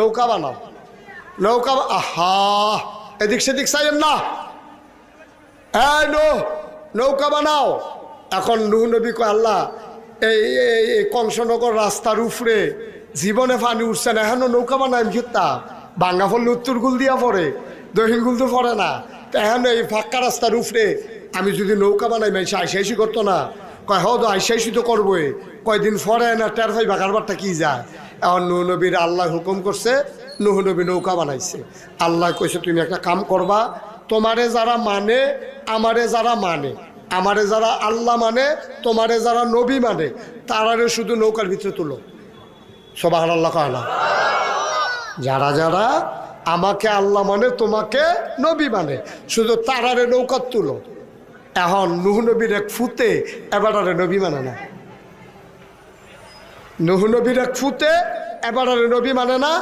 নৌকা বানাও, নৌকা। আহা, এদিক সেদিক চাইেন না, এই নৌকা বানাও। এখন নূহ নবী কয়, আল্লাহ এই কংসনগর রাস্তার উপরে জীবনে পানি উঠছে না, এখনো নৌকা বানাই ঘিরতা ভাঙ্গা ফল উত্তর গুল দিয়া পড়ে, দক্ষিণ গুল তো পড়ে না, তো এখন এই ফাঁকা রাস্তার উপরে আমি যদি নৌকা বানাই মানুষ আইসাইসি করতো না। কয় হ তো আইসাইসি তো করবোই, কয়দিন পরে না টের ভাই বাঘার বারটা কি যায়। এখন নূহ নবীর আল্লাহ হুকুম করছে, নূহ নবী নৌকা বানাইছে। আল্লাহ কইছে তুমি একটা কাম করবা, তোমারে যারা মানে, আমারে যারা মানে, আমারে যারা আল্লাহ মানে, তোমারে যারা নবী মানে, তারারে শুধু নৌকার ভিতরে তুলো। সুবহানাল্লাহ কয় না? যারা যারা আমাকে আল্লাহ মানে, তোমাকে নবী মানে, শুধু তারারে নৌকা তুলো। এখন নূহ নবীর এক ফুতে এবারে নবী মানে না, নূহ নবীর এক ফুতে এবারে নবী মানে না।